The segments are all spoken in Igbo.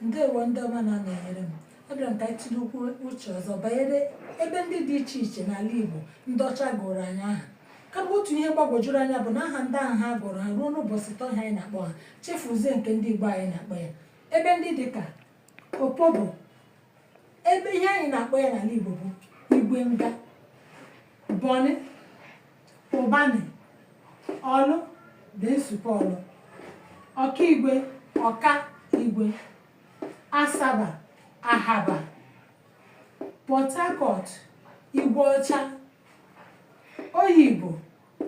Ndewo ndị ọma na-anyere m. Abịara m ka anyị tinye okwu uche ọzọ banyere ebe ndị dị iche iche n'ala Igbo ndị ọcha gụrụ anyị aha. Kama otu ihe gbagwojuru anya bụ na aha ndị ahụ ha gụrụ ha ruo n'ụbọchị taa anyị na-akpọ ha chefuzie nke ndị Igbo anyị na-akpọ ya. Ebe ndị dị ka Opobo, ebe ihe anyị na-akpọ ya n'ala Igbo bụ Igwe Nga, Bọnị, Ụbanị, Ọlụ dị Nsukka Ọlụ, Ọkaigwe, Ọka Igwe, Asaba, Ahaba, Port Harcourt, Igwe Ọcha, Oyigbo,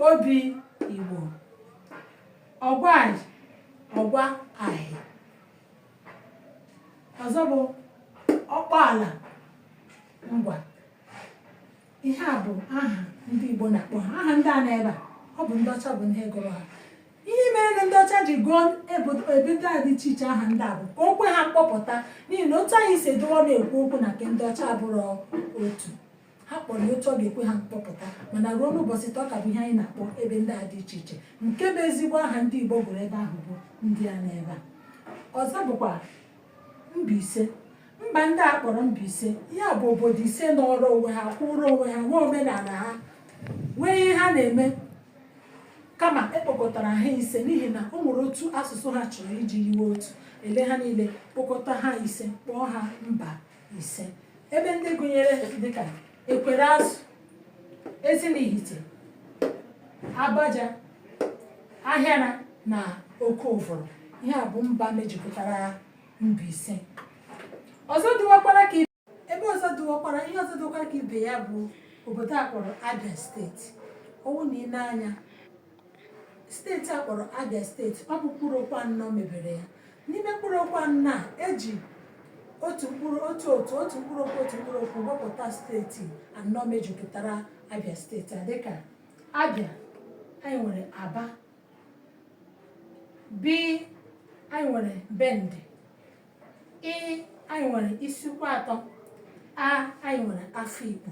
Obi Igbo, Ọgwaji, Ọgwa Ahị. Ọzọ bụ Ọkpọala, Ngwa. Ihe a bụ aha ndị Igbo na-akpọ ha. Aha ndị a na-ebe a ọ bụ ndị ọcha bụ ihe gụrụ ha. Ihe mere na ndị ọcha ji gụọ ebido a dị iche iche aha ndị a bụ ka o kwe ha mkpọpụta, n'ihi na otu anyị si edowe na-ekwu okwu na nke ndị ọcha abụrụ otu. Ha kpọrọ otu ọ ga-ekwe ha mkpọpụta, mana ruo n'ụbọchị taa ka bụ ihe anyị na-akpọ ebe ndị a dị iche iche. Nke bụ ezigbo aha ndị Igbo gụrụ ebe ahụ bụ ndị a na-ebe a. Ọzọ bụkwa Mbaise. Mba ndị a kpọrọ Mbaise, ya bụ obodo ise nọrọ onwe ha, kwụrụ onwe ha, nwee omenala ha, nwee ihe ha na-eme, kama ekpokọtara ha ise n'ihi na o nwere otu asụsụ ha chọrọ iji yiwe otu. Ele ha niile kpokọta ha ise, kpọọ ha mba ise. Ebe ndị gụnyere dịka Ekwere Azụ, Ezinihite, Abaja, Ahịara na Oke Ụvụrụ. Ihe a bụ mba mejupụtara Mbaise. Ọzọ dịwakwara ka ebe ọzọ dịwakwara ihe ọzọ dịwakwara ka ibe ya bụ obodo a kpọrọ Abia steeti. Ọwụ na ile anya steeti a kpọrọ Abia steeti, ọ bụ mkpụrụ okwu anọ mebere ya. N'ime mkpụrụ okwu anọ a eji otu mkpụrụ okwu wepụta steeti anọ mejupụtara Abia steeti a dịka Abia, anyị nwere Aba, B anyị nwere Bende, I anyị nwere Isiukwu Atọ, A anyị nwere Afikpo.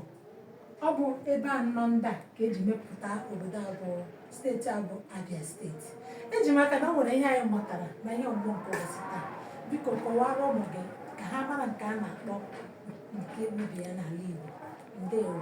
Ọ bụ ebe anọ ndị a ka eji mepụta obodo abụọ steeti abụọ Abia steeti. Eji m aka na o nwere ihe anyị mụtara na ihe ọgbọ nke ụbọchị taa. Biko kọwara ụmụ gị ka ha mara nke a na-akpọ nke ebibi ya n'ala Igbo. Ndewo.